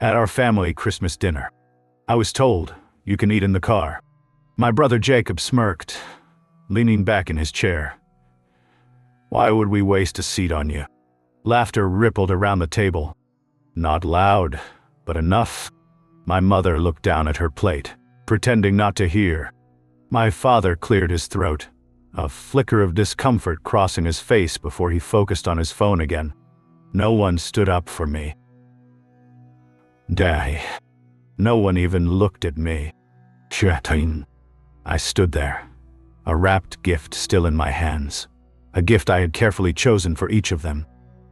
At our family Christmas dinner. I was told, you can eat in the car. My brother Jacob smirked, leaning back in his chair. Why would we waste a seat on you? Laughter rippled around the table. Not loud, but enough. My mother looked down at her plate, pretending not to hear. My father cleared his throat, a flicker of discomfort crossing his face before he focused on his phone again. No one stood up for me. Daddy. No one even looked at me. Chatin. I stood there, a wrapped gift still in my hands. A gift I had carefully chosen for each of them.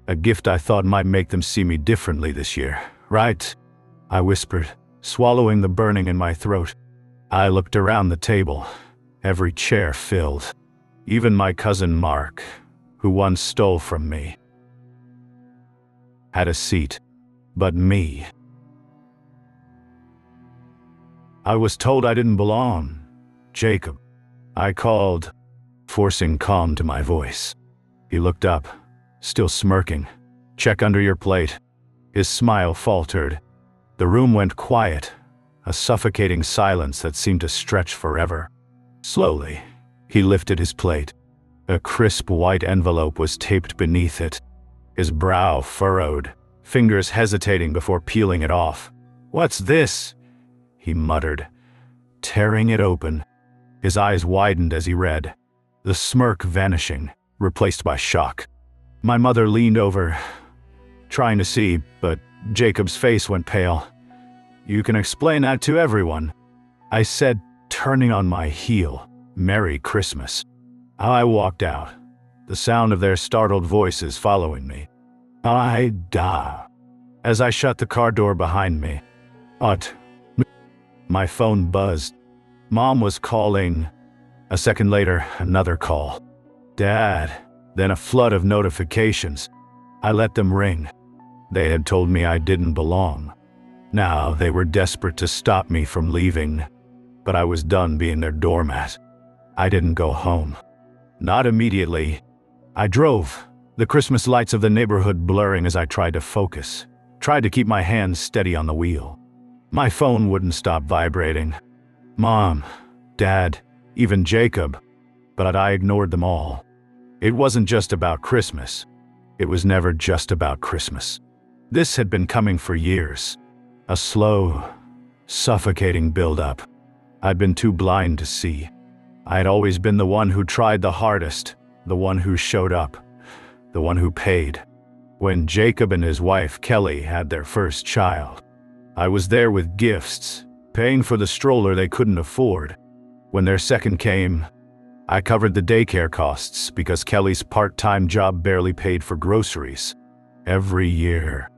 A gift I thought might make them see me differently this year, right? I whispered, swallowing the burning in my throat. I looked around the table, every chair filled. Even my cousin Mark, who once stole from me, had a seat, but me. I was told I didn't belong. Jacob. I called, forcing calm to my voice. He looked up, still smirking. Check under your plate. His smile faltered. The room went quiet, a suffocating silence that seemed to stretch forever. Slowly, he lifted his plate. A crisp white envelope was taped beneath it. His brow furrowed, fingers hesitating before peeling it off. "What's this?" he muttered, tearing it open. His eyes widened as he read, the smirk vanishing, replaced by shock. My mother leaned over, trying to see, but Jacob's face went pale. "You can explain that to everyone," I said, turning on my heel. "Merry Christmas." I walked out, the sound of their startled voices following me. As I shut the car door behind me. My phone buzzed. Mom was calling. A second later, another call. Dad. Then a flood of notifications. I let them ring. They had told me I didn't belong. Now they were desperate to stop me from leaving. But I was done being their doormat. I didn't go home. Not immediately. I drove, the Christmas lights of the neighborhood blurring as I tried to focus, tried to keep my hands steady on the wheel. My phone wouldn't stop vibrating. Mom, Dad, even Jacob, but I ignored them all. It wasn't just about Christmas. It was never just about Christmas. This had been coming for years. A slow, suffocating build-up. I'd been too blind to see. I had always been the one who tried the hardest, the one who showed up, the one who paid. When Jacob and his wife Kelly had their first child, I was there with gifts, paying for the stroller they couldn't afford. When their second came, I covered the daycare costs because Kelly's part-time job barely paid for groceries. Every year,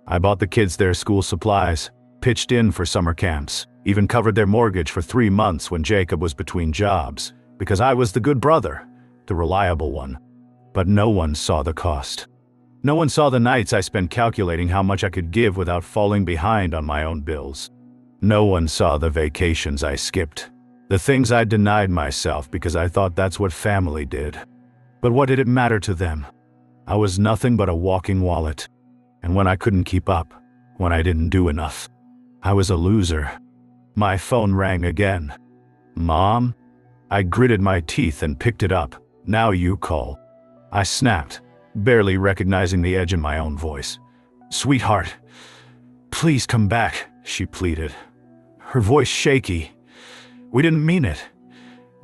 I bought the kids their school supplies, pitched in for summer camps, even covered their mortgage for 3 months when Jacob was between jobs, because I was the good brother, the reliable one. But no one saw the cost. No one saw the nights I spent calculating how much I could give without falling behind on my own bills. No one saw the vacations I skipped, the things I denied myself because I thought that's what family did. But what did it matter to them? I was nothing but a walking wallet. And when I couldn't keep up, when I didn't do enough, I was a loser. My phone rang again. Mom? I gritted my teeth and picked it up. Now you call. I snapped, barely recognizing the edge in my own voice. Sweetheart, please come back, she pleaded, her voice shaky. We didn't mean it.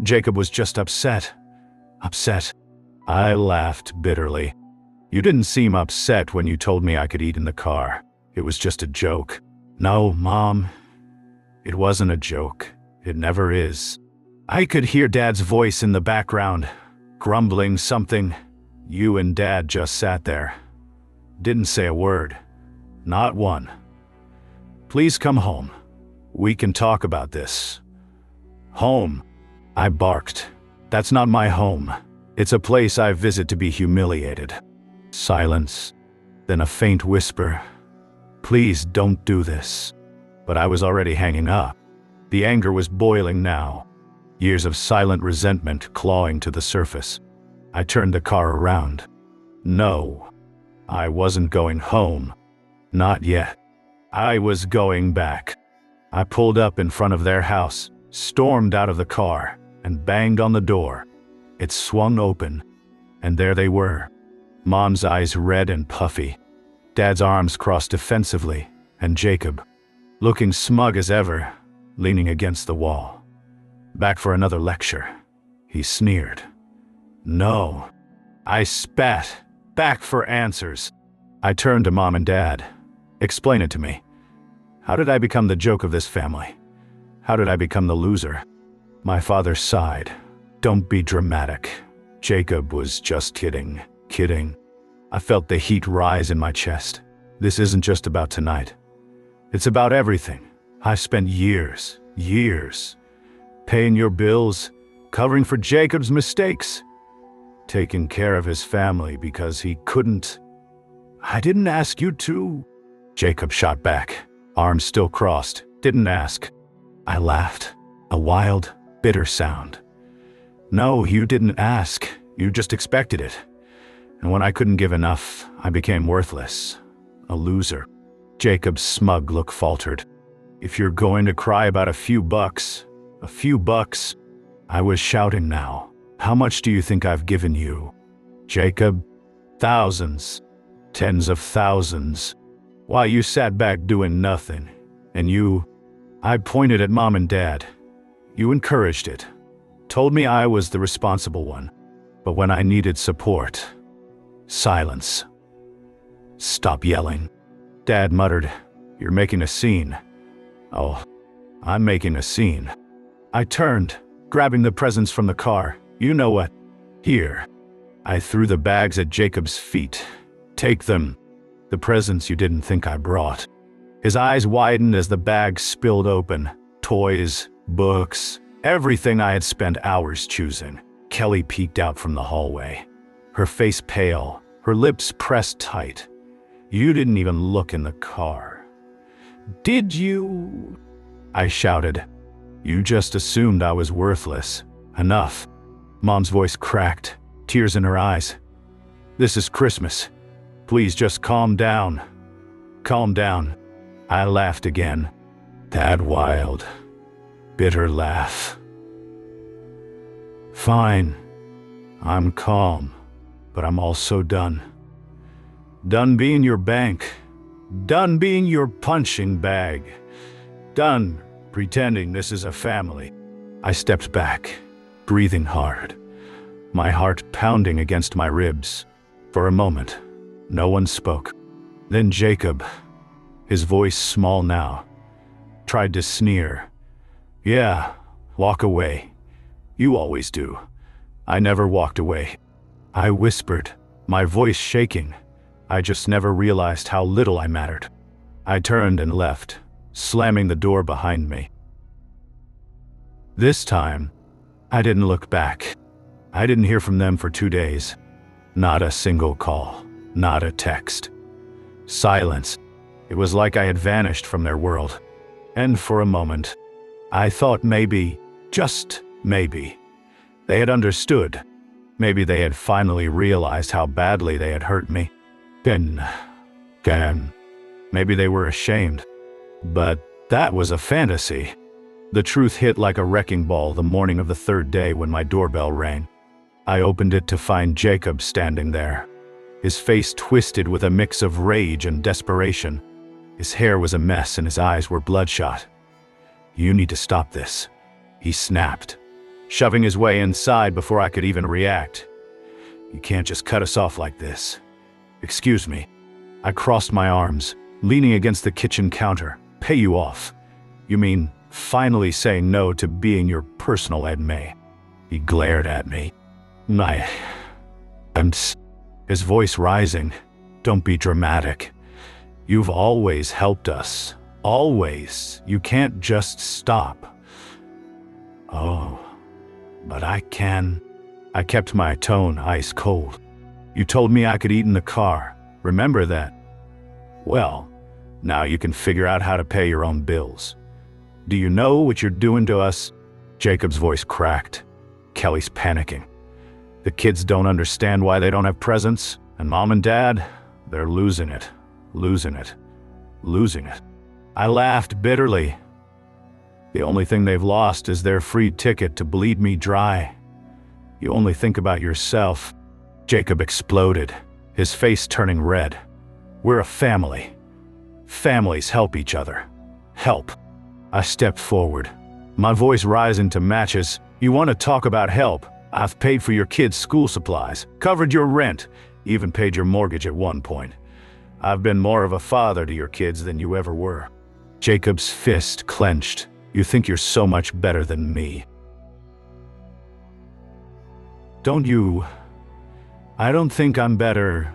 Jacob was just upset. Upset. I laughed bitterly. You didn't seem upset when you told me I could eat in the car. It was just a joke. No, Mom. It wasn't a joke. It never is. I could hear Dad's voice in the background, grumbling something. You and Dad just sat there. Didn't say a word. Not one. Please come home. We can talk about this. Home? I barked. That's not my home. It's a place I visit to be humiliated. Silence. Then a faint whisper. Please don't do this. But I was already hanging up. The anger was boiling now. Years of silent resentment clawing to the surface. I turned the car around. No. I wasn't going home. Not yet. I was going back. I pulled up in front of their house, stormed out of the car, and banged on the door. It swung open, and there they were. Mom's eyes red and puffy, Dad's arms crossed defensively, and Jacob, looking smug as ever, leaning against the wall. Back for another lecture, he sneered. No. I spat, back for answers. I turned to Mom and Dad. Explain it to me. How did I become the joke of this family? How did I become the loser? My father sighed. Don't be dramatic. Jacob was just kidding. I felt the heat rise in my chest. This isn't just about tonight. It's about everything. I've spent years, paying your bills, covering for Jacob's mistakes, taking care of his family because he couldn't. I didn't ask you to. Jacob shot back, arms still crossed. Didn't ask. I laughed, a wild, bitter sound. No, you didn't ask. You just expected it. And when I couldn't give enough, I became worthless. A loser. Jacob's smug look faltered. If you're going to cry about a few bucks. I was shouting now. How much do you think I've given you? Jacob? Thousands. Tens of thousands. While you sat back doing nothing. And you... I pointed at Mom and Dad. You encouraged it. Told me I was the responsible one. But when I needed support... Silence. Stop yelling. Dad muttered, You're making a scene. Oh, I'm making a scene. I turned, grabbing the presents from the car. You know what? Here. I threw the bags at Jacob's feet. Take them. The presents you didn't think I brought. His eyes widened as the bags spilled open. Toys, books, everything I had spent hours choosing. Kelly peeked out from the hallway. Her face pale, her lips pressed tight. You didn't even look in the car. Did you? I shouted. You just assumed I was worthless. Enough. Mom's voice cracked, tears in her eyes. This is Christmas. Please just calm down. Calm down. I laughed again. That wild, bitter laugh. Fine. I'm calm, but I'm also done. Done being your bank. Done being your punching bag. Done pretending this is a family. I stepped back, breathing hard, my heart pounding against my ribs. For a moment, no one spoke. Then Jacob, his voice small now, tried to sneer. Yeah, walk away. You always do. I never walked away. I whispered, my voice shaking. I just never realized how little I mattered. I turned and left, slamming the door behind me. This time, I didn't look back. I didn't hear from them for 2 days. Not a single call, not a text. Silence. It was like I had vanished from their world. And for a moment, I thought maybe, just maybe, they had understood. Maybe they had finally realized how badly they had hurt me. Then, maybe they were ashamed. But that was a fantasy. The truth hit like a wrecking ball the morning of the 3rd day when my doorbell rang. I opened it to find Jacob standing there. His face twisted with a mix of rage and desperation. His hair was a mess and his eyes were bloodshot. You need to stop this, he snapped, shoving his way inside before I could even react. You can't just cut us off like this. Excuse me. I crossed my arms, leaning against the kitchen counter. Pay you off? You mean finally saying no to being your personal Ed May? He glared at me. His voice rising. Don't be dramatic. You've always helped us. Always. You can't just stop. Oh, but I can. I kept my tone ice cold. You told me I could eat in the car. Remember that? Well, now you can figure out how to pay your own bills. Do you know what you're doing to us? Jacob's voice cracked. Kelly's panicking. The kids don't understand why they don't have presents, and Mom and Dad, they're losing it. I laughed bitterly. The only thing they've lost is their free ticket to bleed me dry. You only think about yourself. Jacob exploded, his face turning red. We're a family. Families help each other. Help. I stepped forward, my voice rising to matches. You want to talk about help? I've paid for your kids' school supplies, covered your rent, even paid your mortgage at one point. I've been more of a father to your kids than you ever were. Jacob's fist clenched. You think you're so much better than me. Don't you? I don't think I'm better.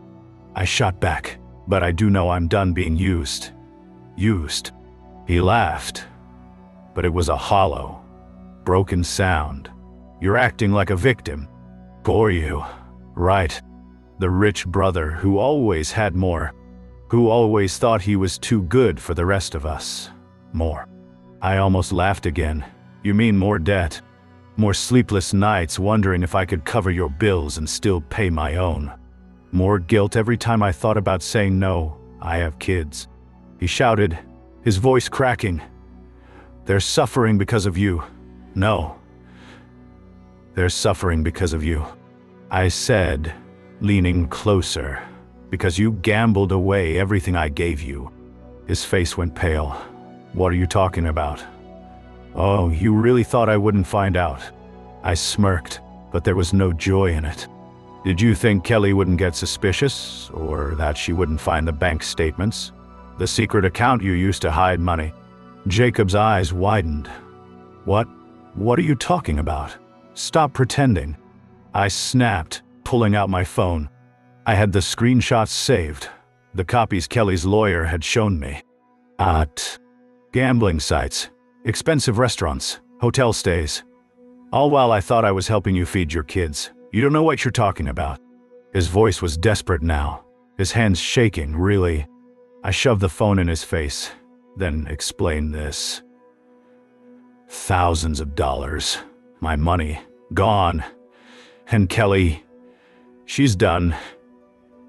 I shot back, but I do know I'm done being used. Used. He laughed, but it was a hollow, broken sound. You're acting like a victim. Poor you. Right. The rich brother who always had more, who always thought he was too good for the rest of us. More. I almost laughed again. You mean more debt? More sleepless nights wondering if I could cover your bills and still pay my own. More guilt every time I thought about saying no, I have kids. He shouted, his voice cracking. They're suffering because of you. No. They're suffering because of you. I said, leaning closer, because you gambled away everything I gave you. His face went pale. What are you talking about? Oh, you really thought I wouldn't find out? I smirked, but there was no joy in it. Did you think Kelly wouldn't get suspicious, or that she wouldn't find the bank statements? The secret account you used to hide money? Jacob's eyes widened. What are you talking about? Stop pretending. I snapped, pulling out my phone. I had the screenshots saved, the copies Kelly's lawyer had shown me. Gambling sites, expensive restaurants, hotel stays. All while I thought I was helping you feed your kids. You don't know what you're talking about. His voice was desperate now, his hands shaking, really. I shoved the phone in his face, then explained this. Thousands of dollars. My money. Gone. And Kelly, she's done.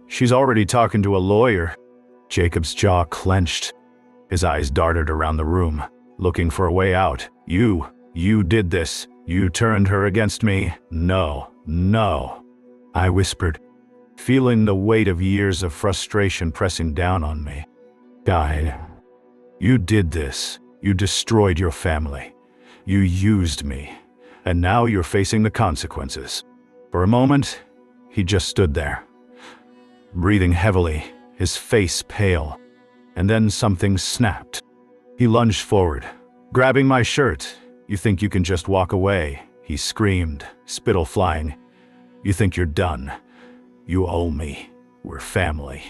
She's already talking to a lawyer. Jacob's jaw clenched. His eyes darted around the room, looking for a way out. You did this. You turned her against me. No. I whispered, feeling the weight of years of frustration pressing down on me. God, you did this. You destroyed your family. You used me. And now you're facing the consequences. For a moment, he just stood there, breathing heavily, his face pale. And then something snapped. He lunged forward, grabbing my shirt. You think you can just walk away? He screamed, spittle flying. You think you're done. You owe me. We're family.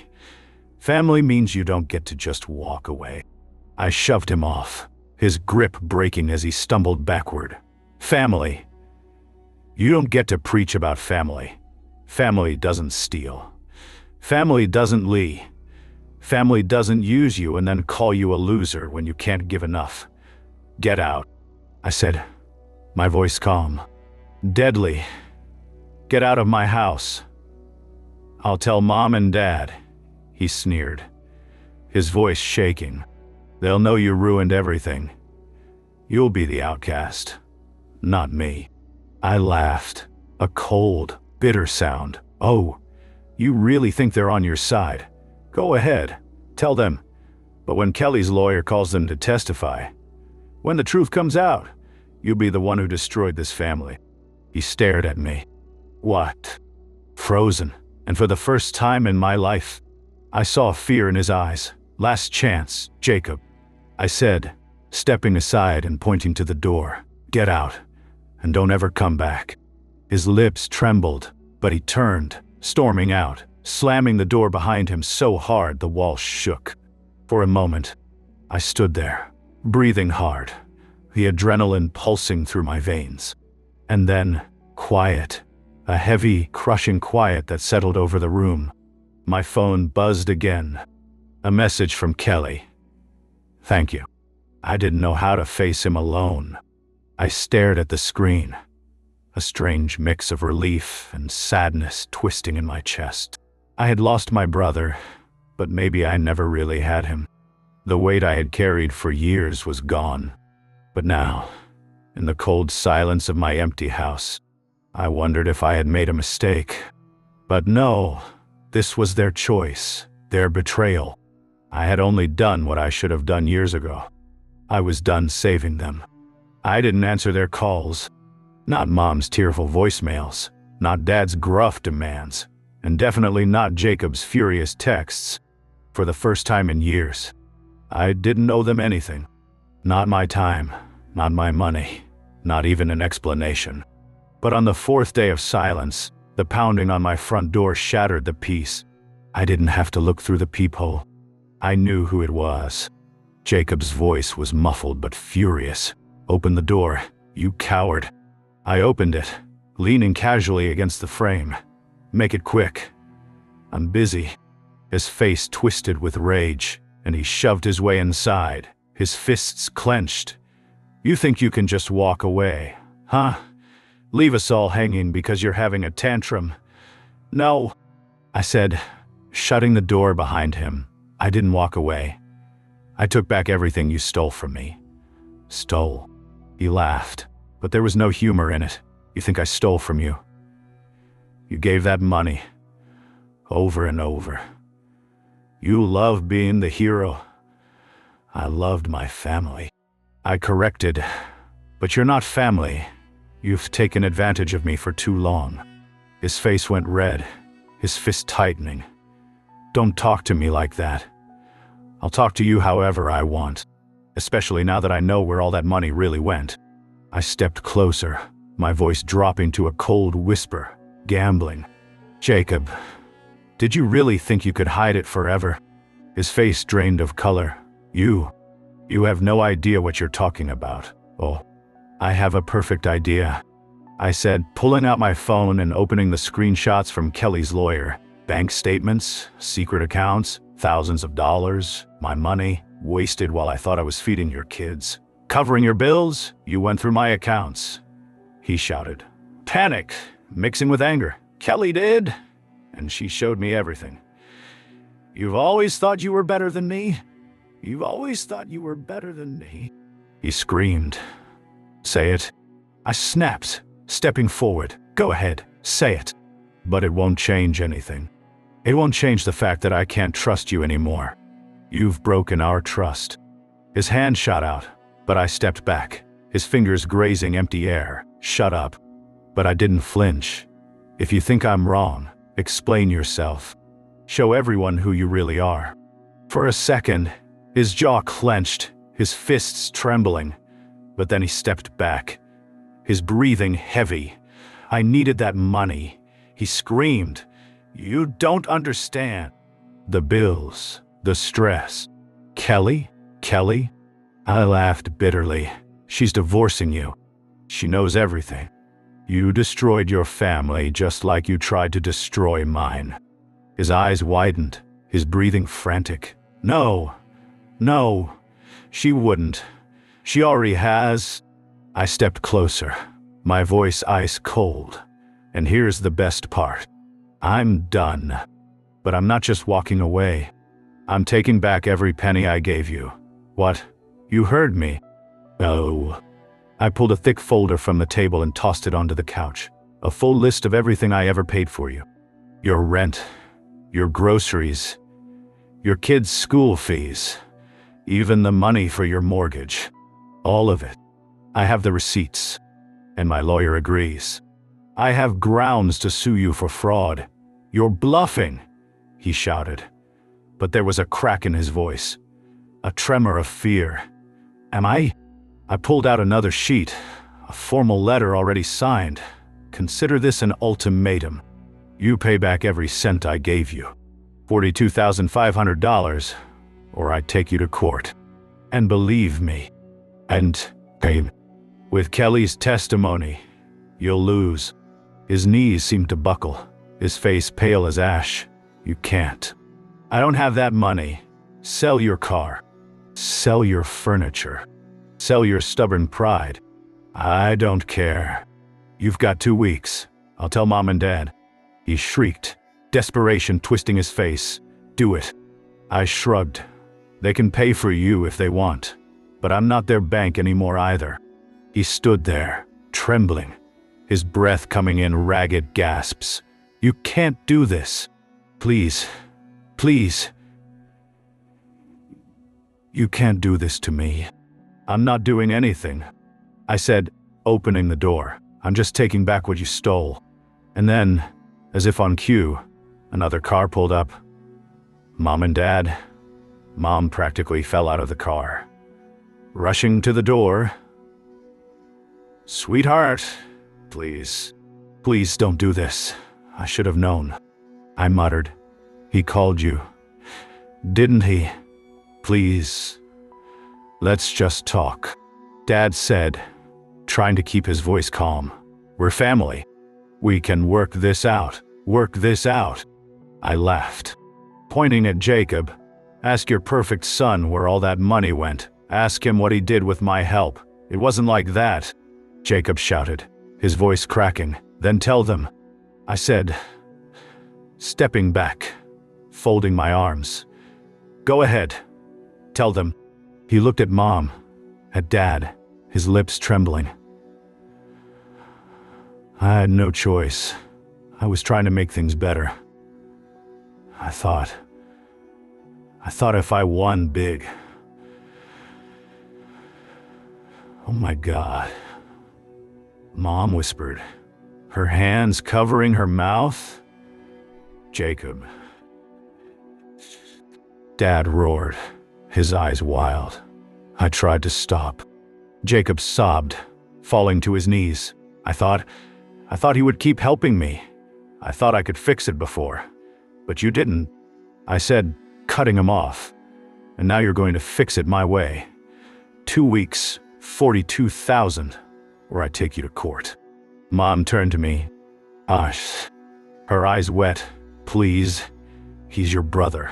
Family means you don't get to just walk away. I shoved him off, his grip breaking as he stumbled backward. Family. You don't get to preach about family. Family doesn't steal. Family doesn't lie. Family doesn't use you and then call you a loser when you can't give enough. Get out, I said, my voice calm. Deadly. Get out of my house. I'll tell Mom and Dad, he sneered, his voice shaking. They'll know you ruined everything. You'll be the outcast, not me. I laughed, a cold, bitter sound. Oh, you really think they're on your side? Go ahead, tell them. But when Kelly's lawyer calls them to testify, when the truth comes out, you'll be the one who destroyed this family. He stared at me. What? Frozen, and for the first time in my life, I saw fear in his eyes. Last chance, Jacob, I said, stepping aside and pointing to the door. Get out, and don't ever come back. His lips trembled, but he turned, storming out, slamming the door behind him so hard the wall shook. For a moment, I stood there, breathing hard, the adrenaline pulsing through my veins. And then, quiet, a heavy, crushing quiet that settled over the room. My phone buzzed again. A message from Kelly. Thank you. I didn't know how to face him alone. I stared at the screen, a strange mix of relief and sadness twisting in my chest. I had lost my brother, but maybe I never really had him. The weight I had carried for years was gone. But now, in the cold silence of my empty house, I wondered if I had made a mistake. But no, this was their choice, their betrayal. I had only done what I should have done years ago. I was done saving them. I didn't answer their calls. Not Mom's tearful voicemails, not Dad's gruff demands, and definitely not Jacob's furious texts. For the first time in years, I didn't owe them anything. Not my time, not my money, not even an explanation. But on the fourth day of silence, the pounding on my front door shattered the peace. I didn't have to look through the peephole. I knew who it was. Jacob's voice was muffled but furious. "Open the door, you coward." I opened it, leaning casually against the frame. "Make it quick. I'm busy." His face twisted with rage, and he shoved his way inside, his fists clenched. "You think you can just walk away, huh? Leave us all hanging because you're having a tantrum?" "No," I said, shutting the door behind him. "I didn't walk away. I took back everything you stole from me." "Stole?" He laughed, but there was no humor in it. "You think I stole from you? You gave that money, over and over. You love being the hero. I loved my family." I corrected, "But you're not family. You've taken advantage of me for too long." His face went red, his fist tightening. "Don't talk to me like that. I'll talk to you however I want, especially now that I know where all that money really went." I stepped closer, my voice dropping to a cold whisper. "Gambling. Jacob, did you really think you could hide it forever?" His face drained of color. You have no idea what you're talking about." "Oh, I have a perfect idea," I said, pulling out my phone and opening the screenshots from Kelly's lawyer. Bank statements, secret accounts, thousands of dollars, my money, wasted while I thought I was feeding your kids. "Covering your bills, you went through my accounts," he shouted. Panic, mixing with anger. "Kelly did, and she showed me everything. You've always thought you were better than me. You've always thought you were better than me," he screamed. "Say it." I snapped, stepping forward. "Go ahead, say it." "But it won't change anything. It won't change the fact that I can't trust you anymore. You've broken our trust." His hand shot out, but I stepped back, his fingers grazing empty air. "Shut up." But I didn't flinch. "If you think I'm wrong, explain yourself. Show everyone who you really are." For a second, his jaw clenched, his fists trembling, but then he stepped back, his breathing heavy. "I needed that money," he screamed. "You don't understand. The bills, the stress." "Kelly? Kelly?" I laughed bitterly. "She's divorcing you. She knows everything. You destroyed your family just like you tried to destroy mine." His eyes widened, his breathing frantic. No, she wouldn't. She already has." I stepped closer, my voice ice cold. "And here's the best part. I'm done. But I'm not just walking away. I'm taking back every penny I gave you." "What? You heard me." "Oh." I pulled a thick folder from the table and tossed it onto the couch. A full list of everything I ever paid for you. Your rent, your groceries, your kids' school fees, even the money for your mortgage. All of it. I have the receipts, and my lawyer agrees. I have grounds to sue you for fraud. "You're bluffing," he shouted. But there was a crack in his voice, a tremor of fear. "Am I?" I pulled out another sheet, a formal letter already signed. "Consider this an ultimatum. You pay back every cent I gave you. $42,500, or I take you to court. And believe me, with Kelly's testimony, you'll lose." His knees seemed to buckle, his face pale as ash. "You can't. I don't have that money. Sell your car. Sell your furniture. Sell your stubborn pride. I don't care. You've got 2 weeks. I'll tell Mom and Dad." He shrieked, desperation twisting his face. "Do it." I shrugged. They can pay for you if they want, but I'm not their bank anymore either." He stood there, trembling, his breath coming in ragged gasps. "You can't do this. Please, please. You can't do this to me." "I'm not doing anything," I said, opening the door. "I'm just taking back what you stole." And then, as if on cue, another car pulled up. Mom and Dad. Mom practically fell out of the car. Rushing to the door. "Sweetheart, please, please don't do this. I should have known," I muttered. "He called you, didn't he? Please, let's just talk," Dad said, trying to keep his voice calm. "We're family. We can work this out. Work this out." I laughed, pointing at Jacob. "Ask your perfect son where all that money went. Ask him what he did with my help. It wasn't like that," Jacob shouted, his voice cracking. "Then tell them," I said, stepping back, folding my arms. "Go ahead. Tell them." He looked at Mom, at Dad, his lips trembling. I had no choice. I was trying to make things better. I thought if I won big. "Oh my God," Mom whispered, her hands covering her mouth. "Jacob." Dad roared, his eyes wild. I tried to stop. Jacob sobbed, falling to his knees. I thought he would keep helping me. I thought I could fix it before. "But you didn't," I said, cutting him off. "And now you're going to fix it my way. 2 weeks, 42,000, or I take you to court." Mom turned to me. "Hush," her eyes wet. "Please, he's your brother.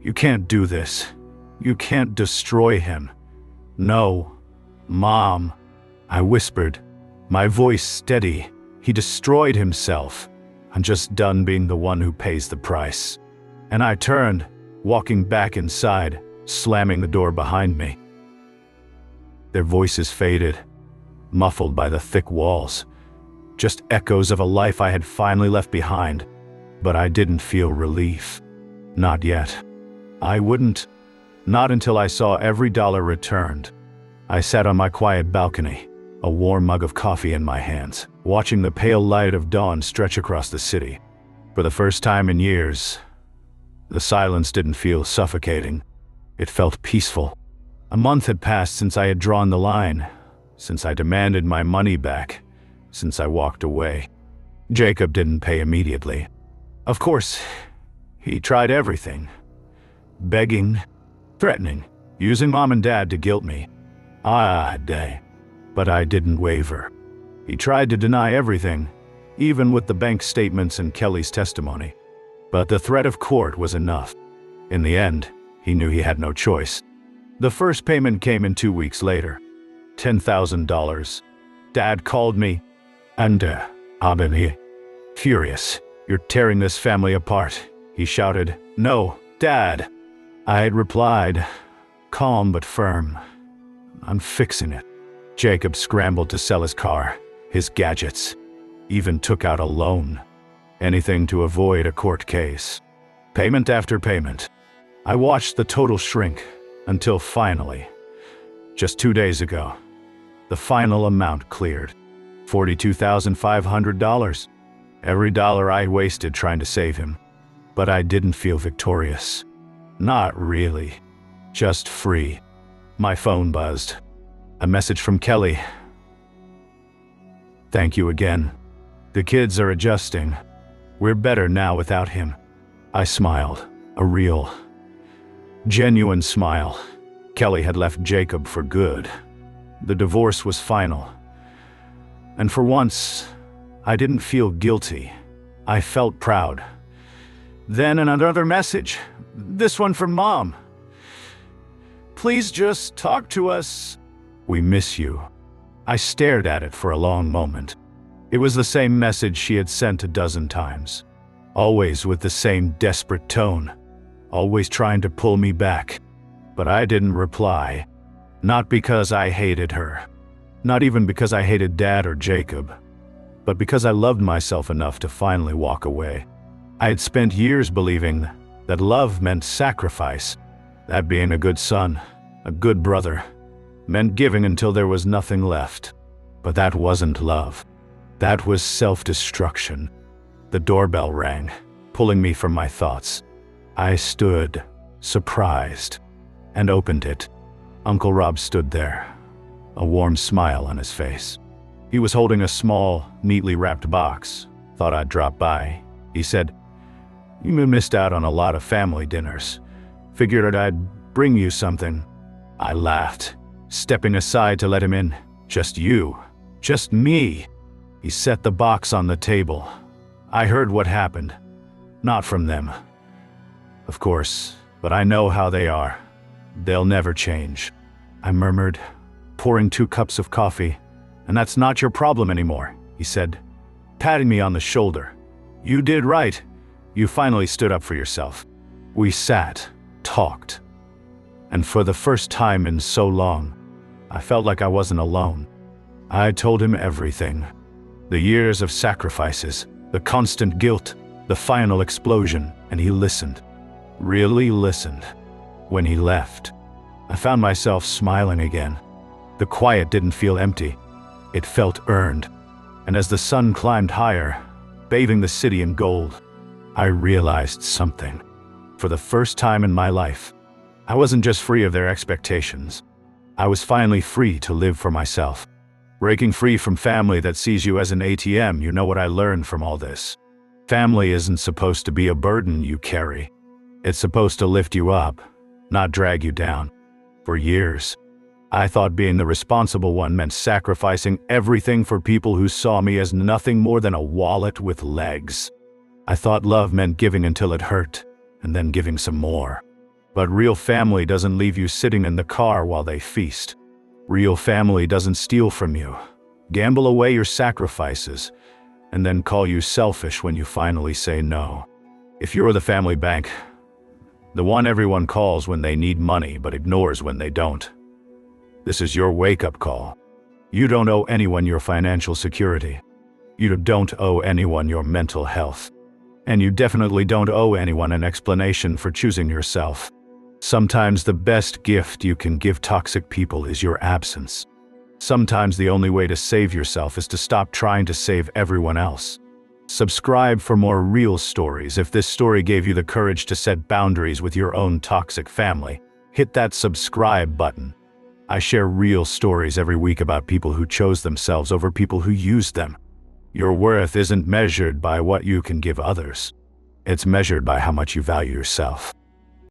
You can't do this. You can't destroy him." "No, Mom," I whispered, my voice steady. "He destroyed himself. I'm just done being the one who pays the price." And I turned, walking back inside, slamming the door behind me. Their voices faded, muffled by the thick walls, just echoes of a life I had finally left behind. But I didn't feel relief. Not yet. I wouldn't. Not until I saw every dollar returned. I sat on my quiet balcony, a warm mug of coffee in my hands, watching the pale light of dawn stretch across the city. For the first time in years, the silence didn't feel suffocating. It felt peaceful. A month had passed since I had drawn the line, since I demanded my money back, since I walked away. Jacob didn't pay immediately. Of course, he tried everything. Begging, threatening, using Mom and Dad to guilt me. But I didn't waver. He tried to deny everything, even with the bank statements and Kelly's testimony. But the threat of court was enough. In the end, he knew he had no choice. The first payment came in 2 weeks later. $10,000. Dad called me, and I've been here. Furious. "You're tearing this family apart," he shouted. "No, Dad," I had replied, calm but firm. "I'm fixing it." Jacob scrambled to sell his car, his gadgets, even took out a loan. Anything to avoid a court case. Payment after payment. I watched the total shrink until finally, just 2 days ago, the final amount cleared. $42,500. Every dollar I wasted trying to save him. But I didn't feel victorious. Not really. Just free. My phone buzzed. A message from Kelly. "Thank you again. The kids are adjusting. We're better now without him." I smiled. A real, genuine smile. Kelly had left Jacob for good. The divorce was final. And for once, I didn't feel guilty. I felt proud. Then another message. This one from Mom. "Please just talk to us. We miss you." I stared at it for a long moment. It was the same message she had sent a dozen times. Always with the same desperate tone. Always trying to pull me back. But I didn't reply. Not because I hated her. Not even because I hated Dad or Jacob. But because I loved myself enough to finally walk away. I had spent years believing that love meant sacrifice. That being a good son, a good brother, meant giving until there was nothing left. But that wasn't love. That was self-destruction. The doorbell rang, pulling me from my thoughts. I stood, surprised, and opened it. Uncle Rob stood there, a warm smile on his face. He was holding a small, neatly wrapped box. Thought I'd drop by. He said, "You missed out on a lot of family dinners. Figured I'd bring you something." I laughed, stepping aside to let him in. "Just you. Just me." He set the box on the table. I heard what happened. Not from them, of course, but I know how they are. They'll never change. I murmured, pouring 2 cups of coffee. "And that's not your problem anymore," he said, patting me on the shoulder. "You did right. You finally stood up for yourself." We sat, talked, and for the first time in so long, I felt like I wasn't alone. I told him everything. The years of sacrifices, the constant guilt, the final explosion, and he listened. Really listened. When he left, I found myself smiling again. The quiet didn't feel empty. It felt earned. And as the sun climbed higher, bathing the city in gold, I realized something. For the first time in my life, I wasn't just free of their expectations. I was finally free to live for myself. Breaking free from family that sees you as an ATM. You know what I learned from all this? Family isn't supposed to be a burden you carry. It's supposed to lift you up, not drag you down. For years, I thought being the responsible one meant sacrificing everything for people who saw me as nothing more than a wallet with legs. I thought love meant giving until it hurt, and then giving some more. But real family doesn't leave you sitting in the car while they feast. Real family doesn't steal from you, gamble away your sacrifices, and then call you selfish when you finally say no. If you're the family bank, the one everyone calls when they need money but ignores when they don't, this is your wake-up call. You don't owe anyone your financial security. You don't owe anyone your mental health. And you definitely don't owe anyone an explanation for choosing yourself. Sometimes the best gift you can give toxic people is your absence. Sometimes the only way to save yourself is to stop trying to save everyone else. Subscribe for more real stories. If this story gave you the courage to set boundaries with your own toxic family, hit that subscribe button. I share real stories every week about people who chose themselves over people who used them. Your worth isn't measured by what you can give others. It's measured by how much you value yourself.